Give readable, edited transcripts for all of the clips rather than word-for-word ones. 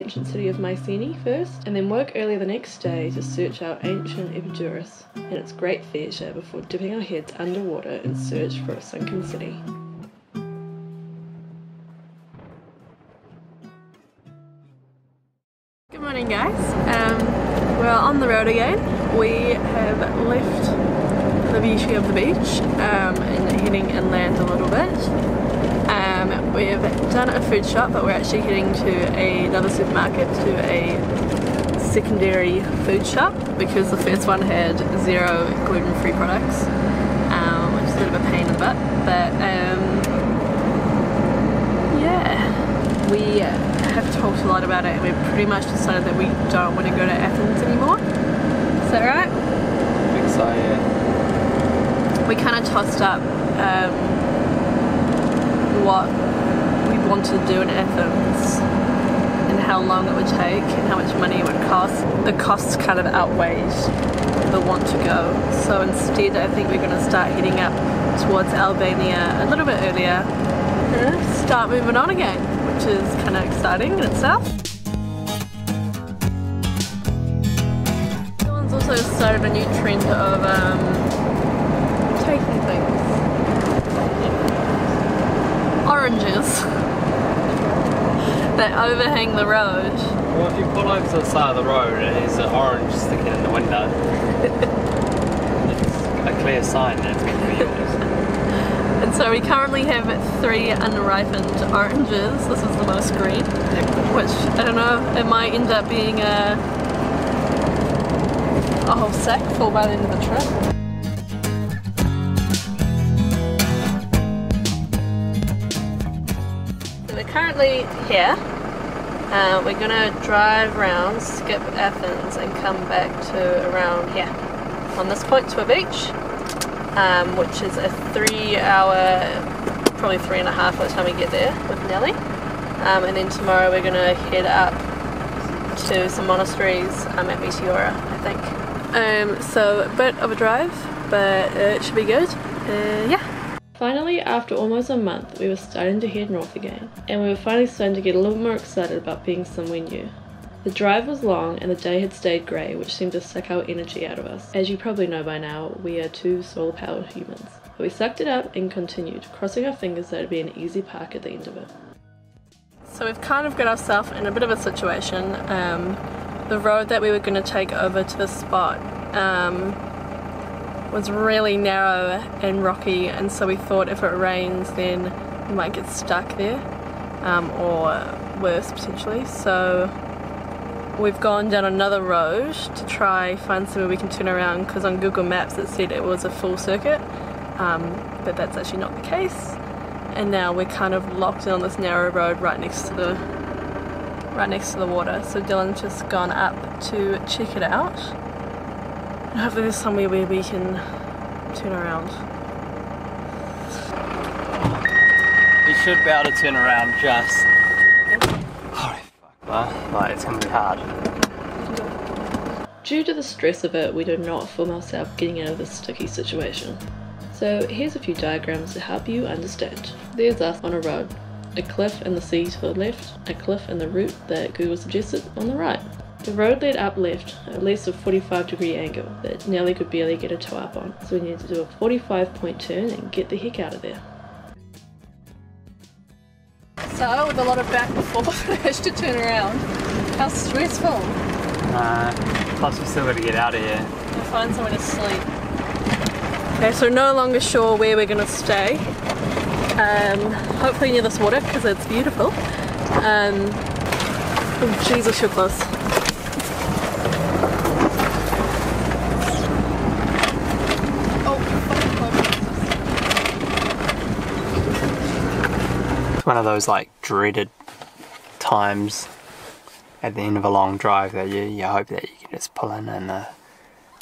ancient city of Mycenae first, and then woke early the next day to search out ancient Epidurus and its great theatre before dipping our heads underwater in search for a sunken city. Good morning, guys. We're on the road again. We have left the beauty of the beach and heading inland a little bit. We've done a food shop, but we're actually heading to another supermarket, to a secondary food shop, because the first one had 0 gluten-free products, which is a bit of a pain in the butt. But yeah, we have talked a lot about it, and we've pretty much decided that we don't want to go to Athens anymore. Is that right? I think so, yeah. We kind of tossed up what we wanted to do in Athens and how long it would take and how much money it would cost. The costs kind of outweighed the want to go. So instead I think we're going to start heading up towards Albania a little bit earlier and start moving on again, which is kind of exciting in itself. Dylan's also started a new trend of taking things. Oranges that overhang the road. Well, if you pull over to the side of the road and there's an orange sticking in the window, it's a clear sign that it's meant to be yours. And so we currently have 3 unripened oranges. This is the most green, which, I don't know, it might end up being a whole sack full by the end of the trip. Currently here, we're gonna drive around, skip Athens and come back to around here on this point to a beach, which is a 3-hour, probably 3.5 by the time we get there with Nelly, and then tomorrow we're gonna head up to some monasteries at Meteora, I think. So a bit of a drive, but it should be good. Yeah. Finally, after almost a month, we were starting to head north again, and we were finally starting to get a little more excited about being somewhere new. The drive was long and the day had stayed grey, which seemed to suck our energy out of us. As you probably know by now, we are 2 solar-powered humans. But we sucked it up and continued, crossing our fingers that it would be an easy park at the end of it. So we've kind of got ourselves in a bit of a situation. The road that we were going to take over to the spot was really narrow and rocky, and so we thought if it rains then we might get stuck there, or worse potentially. So we've gone down another road to try find somewhere we can turn around, because on Google Maps it said it was a full circuit, but that's actually not the case. And now we're kind of locked in on this narrow road right next to the water. So Dylan's just gone up to check it out. Hopefully there's somewhere where we can turn around. You should be able to turn around just... Holy fuck, well, like, it's going to be hard. Due to the stress of it, we did not film ourselves getting out of this sticky situation. So here's a few diagrams to help you understand. There's us on a road, a cliff and the sea to the left, a cliff and the route that Google suggested on the right. The road led up left, at least a 45-degree angle that Nelly could barely get a toe up on, so we needed to do a 45-point turn and get the heck out of there. So, with a lot of back and forth, I managed to turn around. How stressful. Plus we still got to get out of here. We'll find somewhere to sleep. Okay, so no longer sure where we're going to stay. Hopefully near this water, because it's beautiful. Oh Jesus, you're close. One of those like dreaded times at the end of a long drive that you hope that you can just pull in and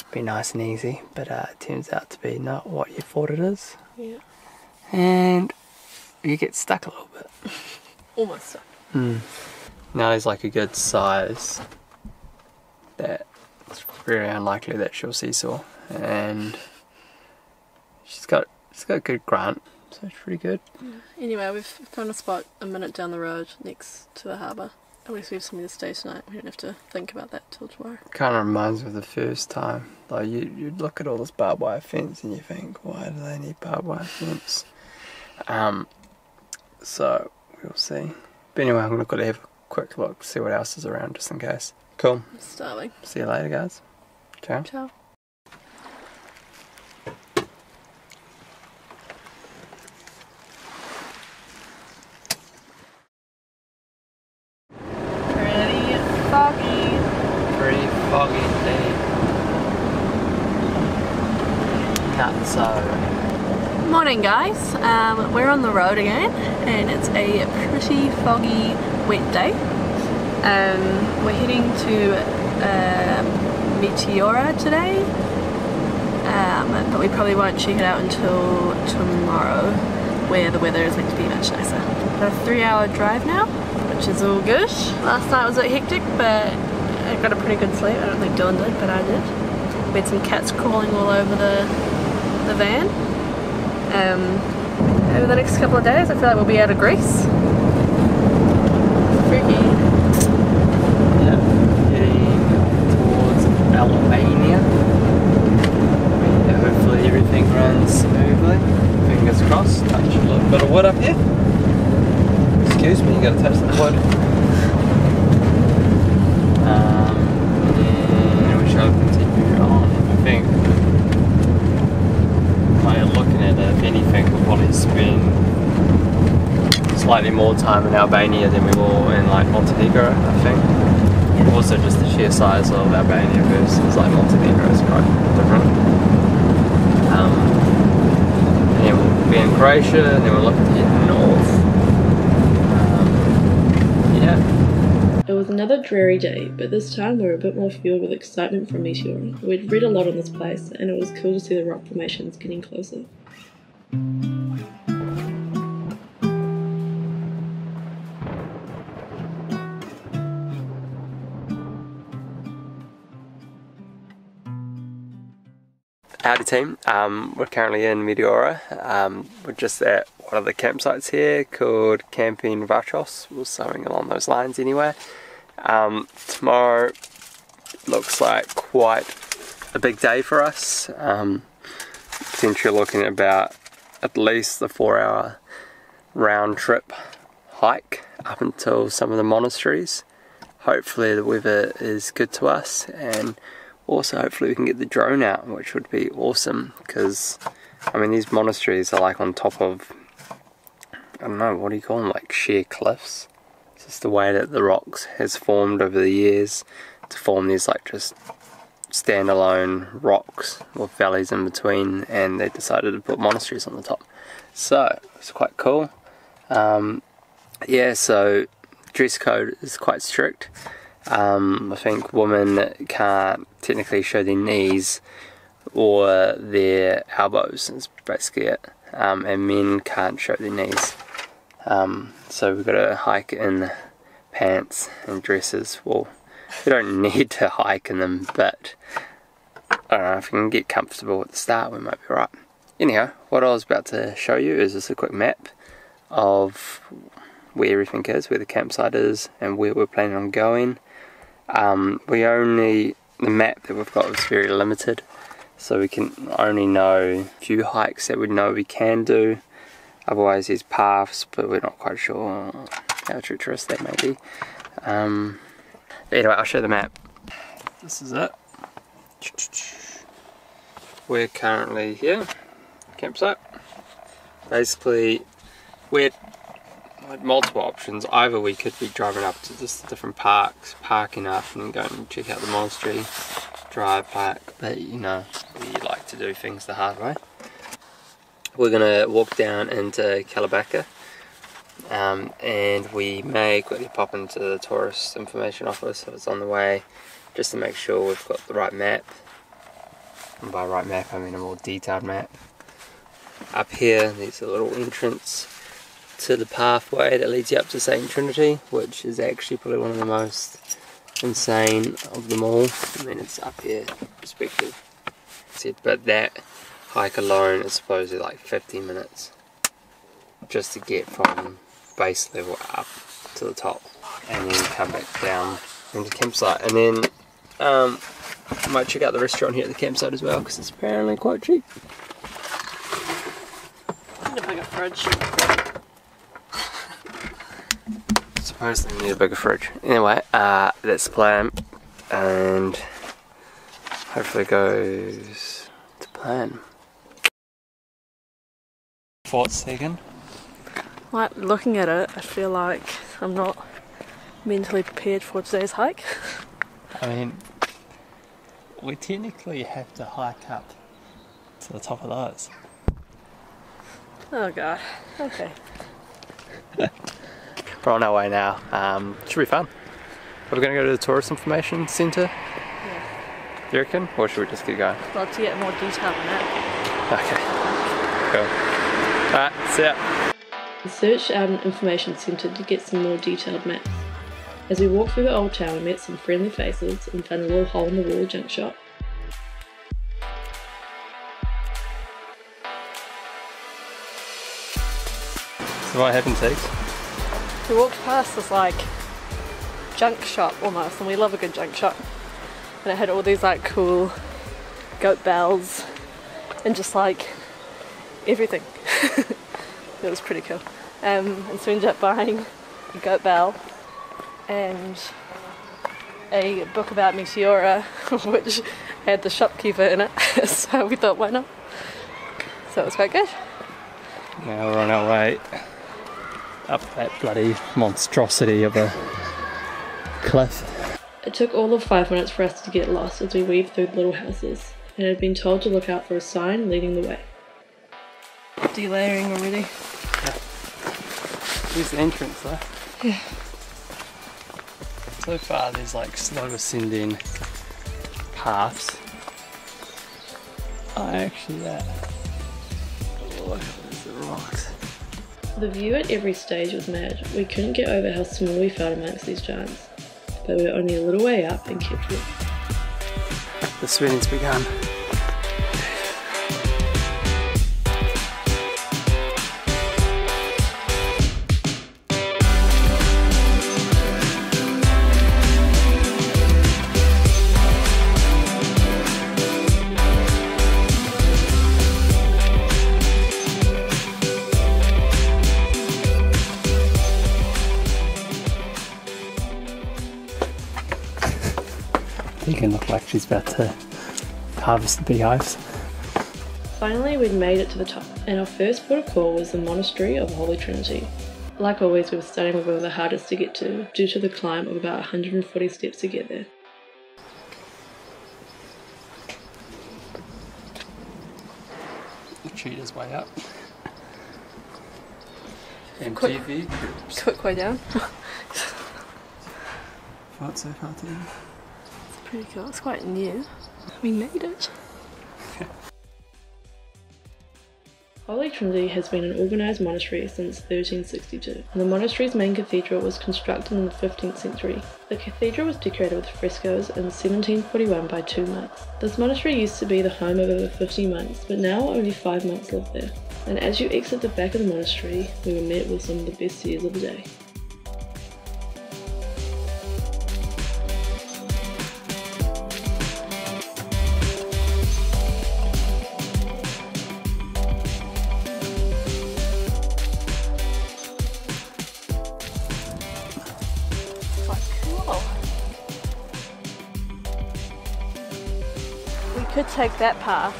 be nice and easy, but it turns out to be not what you thought it is. Yeah. And you get stuck a little bit. Almost stuck. Now there's like a good size that it's very unlikely that she'll seesaw, and she's got good grunt. So it's pretty good. Yeah. Anyway, we've found a spot a minute down the road next to the harbour. At least we have something to stay tonight. We don't have to think about that till tomorrow. Kind of reminds me of the first time. Like you look at all this barbed wire fence and you think, why do they need barbed wire fence? So we'll see. But anyway, I'm gonna go to have a quick look, see what else is around, just in case. Cool. I'm starving. See you later, guys. Ciao. Ciao. Pretty foggy indeed. Nutso. Morning guys, we're on the road again and it's a pretty foggy wet day. We're heading to Meteora today, but we probably won't check it out until tomorrow where the weather is meant to be much nicer. Got a 3-hour drive now, which is all good. Last night was a bit hectic, but I got a pretty good sleep. I don't think Dylan did, but I did. We had some cats crawling all over the van. Over the next couple of days I feel like we'll be out of Greece. Freaky. Yeah, heading towards Albania. Yeah, hopefully everything runs smoothly. Fingers crossed. Touch a little bit of wood up here. Excuse me, you gotta touch the wood. And we shall continue on. I think, looking at it, if anything, we'll probably spend slightly more time in Albania than we will in like Montenegro, I think. Yeah. Also just the sheer size of Albania versus like Montenegro is quite different. And then we'll be in Croatia and then we'll look to head north. Yeah. It was another dreary day, but this time we were a bit more fueled with excitement from Meteora. We'd read a lot on this place and it was cool to see the rock formations getting closer. Howdy team, we're currently in Meteora. We're just at one of the campsites here called Camping Vachos, or something along those lines anyway. Tomorrow looks like quite a big day for us. Potentially looking at about at least a 4-hour round trip hike up until some of the monasteries. Hopefully the weather is good to us, and also hopefully we can get the drone out, which would be awesome, because I mean these monasteries are like on top of, I don't know, what do you call them, like sheer cliffs. It's just the way that the rocks has formed over the years to form these like just standalone rocks with valleys in between, and they decided to put monasteries on the top. So it's quite cool. Yeah, so dress code is quite strict. I think women can't technically show their knees or their elbows, is basically it, and men can't show their knees. So we've got to hike in pants and dresses. Well, we don't need to hike in them, but I don't know, if we can get comfortable at the start we might be right. Anyhow, what I was about to show you is just a quick map of where everything is, where the campsite is and where we're planning on going. The map that we've got is very limited, so we can only know a few hikes that we know we can do. Otherwise there's paths, but we're not quite sure how treacherous that may be. But anyway, I'll show the map. This is it. We're currently here, campsite. Basically, we had multiple options. Either we could be driving up to just different parks, parking up and then go and check out the monastery, drive back, but you know, we like to do things the hard way. We're gonna walk down into Kalabaka, and we may quickly pop into the tourist information office if it's on the way, just to make sure we've got the right map. And by right map I mean a more detailed map. Up here there's a little entrance to the pathway that leads you up to St. Trinity, which is actually probably one of the most insane of them all. I mean, it's up here, perspective. But that hike alone is supposedly like 15 minutes just to get from base level up to the top. and then come back down into the campsite. And then I might check out the restaurant here at the campsite as well, because it's apparently quite cheap. Need a bigger fridge. Supposedly need a bigger fridge. Anyway, that's the plan, and hopefully it goes to plan. Thoughts, Tegan? Like, looking at it, I feel like I'm not mentally prepared for today's hike. I mean, we technically have to hike up to the top of those. Oh god, okay. We're on our way now. Should be fun. Are we going to go to the Tourist Information Centre? Yeah. You reckon? Or should we just keep going? I'd love to get more detail on that. Okay. Cool. Alright, see ya. We searched out an information centre to get some more detailed maps. As we walked through the old town, we met some friendly faces and found a little hole in the wall junk shop. So what happened, Tegs? We walked past this like junk shop almost, and we love a good junk shop. And it had all these like cool goat bells and just like everything. It was pretty cool. And so we ended up buying a goat bell and a book about Meteora, which had the shopkeeper in it. So we thought, why not? So it was quite good. Now we're on our way up that bloody monstrosity of a cliff. It took all of 5 minutes for us to get lost as we weaved through the little houses, and had been told to look out for a sign leading the way. Delayering already. Yeah. Here's the entrance though. Yeah. So far there's like slow ascending paths. Oh, actually that. Oh, look at the rocks. The view at every stage was mad. We couldn't get over how small we felt amongst these giants, but we were only a little way up and kept walking. The sweating's begun. Tegan looks like she's about to harvest the beehives. Finally, we'd made it to the top, and our first port of call was the Monastery of Holy Trinity. Like always, we were starting with one of the hardest to get to, due to the climb of about 140 steps to get there. The cheetah's way up. MTV. Quick way down. What's so far to do? Pretty cool, it's quite new. We made it. Holy Trinity has been an organised monastery since 1362, and the monastery's main cathedral was constructed in the 15th century. The cathedral was decorated with frescoes in 1741 by 2 monks. This monastery used to be the home of over 50 monks, but now only 5 monks live there. And as you exit the back of the monastery, we were met with some of the best views of the day. Could take that path.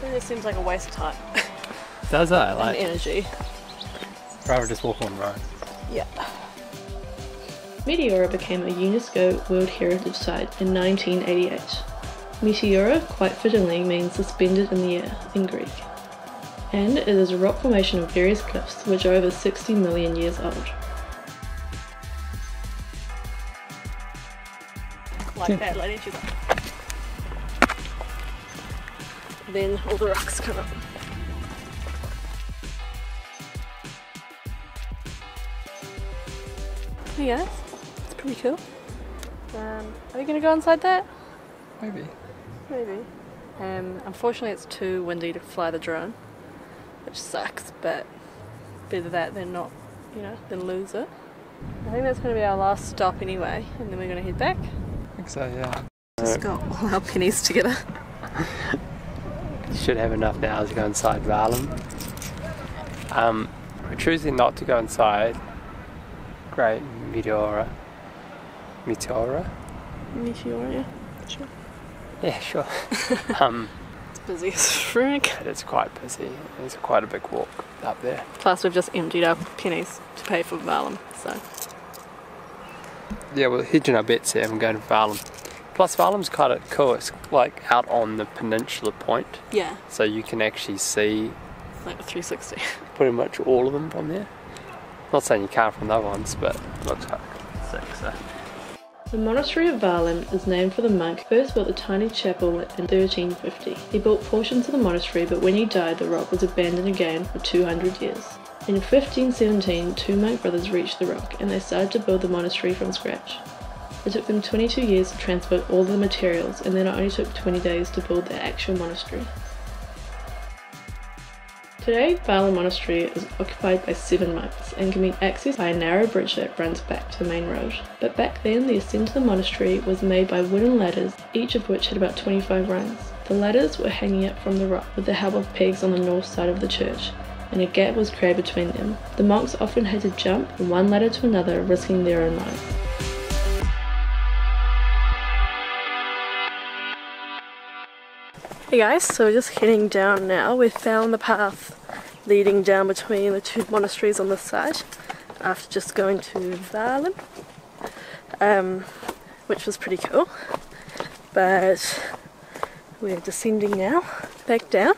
It just seems like a waste of time. Does that? Like and energy. Rather just walk on the road. Yeah. Meteora became a UNESCO World Heritage Site in 1988. Meteora, quite fittingly, means suspended in the air in Greek. And it is a rock formation of various cliffs which are over 60 million years old. Like that lady, she's like... Then all the rocks come up. Hey guys, it's pretty cool. Are we gonna go inside that? Maybe. Maybe. Unfortunately it's too windy to fly the drone, which sucks, but better that than not, you know, than lose it. I think that's going to be our last stop anyway, and then we're going to head back. I think so, yeah. Just got all our pennies together. Should have enough now to go inside Valum. We're choosing not to go inside Great Meteora. Meteora, yeah. Sure. Yeah, sure. It's busy as frick. It's quite busy. It's quite a big walk up there. Plus we've just emptied our pennies to pay for Valum, so. Yeah, we're hedging our bets here and going to Valum. Plus Valum's kind of cool. It's like out on the peninsula point. Yeah. So you can actually see like 360. Pretty much all of them from there. Not saying you can't from the other ones, but it looks like sick, so. The monastery of Valum is named for the monk who first built the tiny chapel in 1350. He built portions of the monastery, but when he died the rock was abandoned again for 200 years. In 1517, two monk brothers reached the rock and they started to build the monastery from scratch. It took them 22 years to transport all the materials, and then it only took 20 days to build the actual monastery. Today, Valum Monastery is occupied by 7 monks and can be accessed by a narrow bridge that runs back to the main road. But back then, the ascent to the monastery was made by wooden ladders, each of which had about 25 rungs. The ladders were hanging up from the rock with the help of pegs on the north side of the church, and a gap was created between them. The monks often had to jump from one ladder to another, risking their own lives. Hey guys, so we're just heading down now. We found the path leading down between the two monasteries on this side after just going to Valum, which was pretty cool. But we're descending now back down.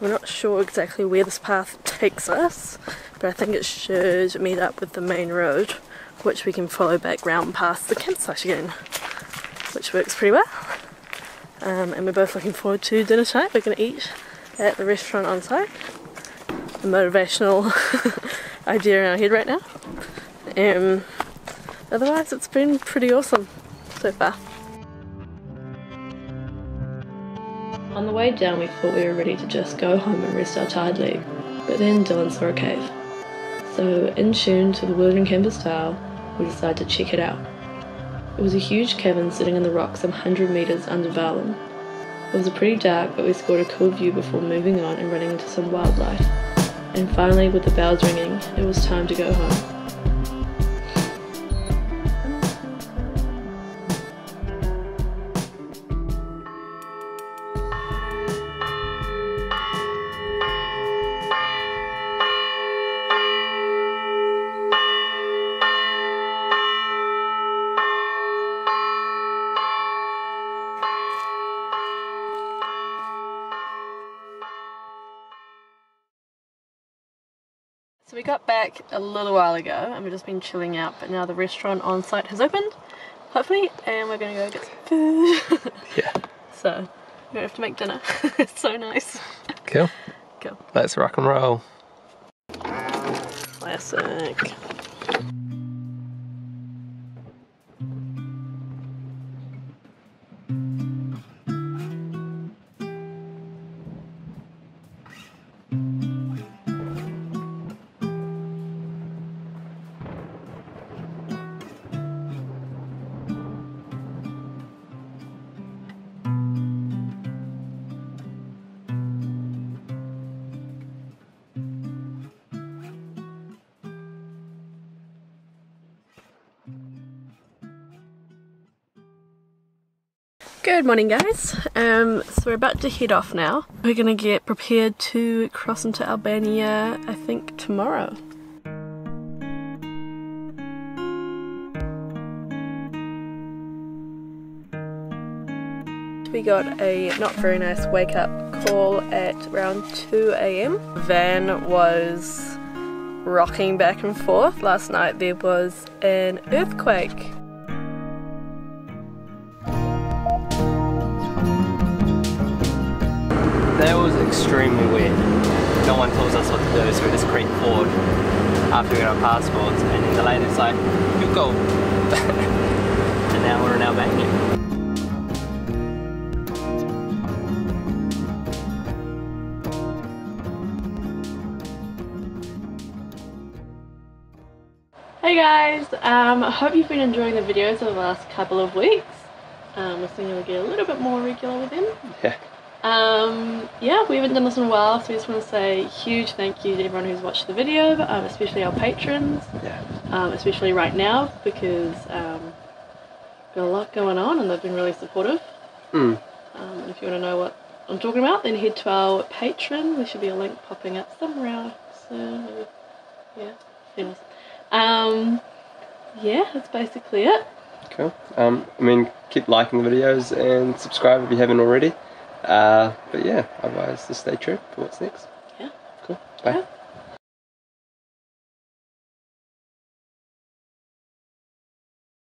We're not sure exactly where this path takes us, but I think it should meet up with the main road, which we can follow back round past the campsite again, which works pretty well. And we're both looking forward to dinner tonight. We're going to eat at the restaurant on site. A motivational idea in our head right now. Otherwise it's been pretty awesome so far. On the way down we thought we were ready to just go home and rest our tired leg, but then Dylan saw a cave. So in tune to the Wildering style, we decided to check it out. It was a huge cavern sitting in the rock some 100 metres under Valum. It was pretty dark, but we scored a cool view before moving on and running into some wildlife. And finally, with the bells ringing, it was time to go home. So we got back a little while ago and we've just been chilling out, but now the restaurant on site has opened, hopefully, and we're going to go get some food. Yeah. So we don't have to make dinner. It's so nice. Cool. Cool. Let's rock and roll. Classic. Good morning guys, so we're about to head off now. We're gonna get prepared to cross into Albania, I think tomorrow. We got a not very nice wake up call at around 2 AM. The van was rocking back and forth. Last night there was an earthquake. That was extremely weird. No one tells us what to do, so we just creep forward after we get our passports, and then the lady's like, you go. And now we're in Albania. Hey guys, I hope you've been enjoying the videos over the last couple of weeks. We're seeing we'll get a little bit more regular with them. Yeah. Yeah, we haven't done this in a while, so we just want to say a huge thank you to everyone who's watched the video, especially our patrons. Yeah. Especially right now, because got a lot going on and they've been really supportive. If you want to know what I'm talking about, then head to our Patreon. There should be a link popping up somewhere soon. Maybe. Yeah, who knows. Yeah, that's basically it. Cool. I mean, keep liking the videos and subscribe if you haven't already. But yeah, otherwise just stay true for what's next. Yeah. Cool. Bye. Yeah.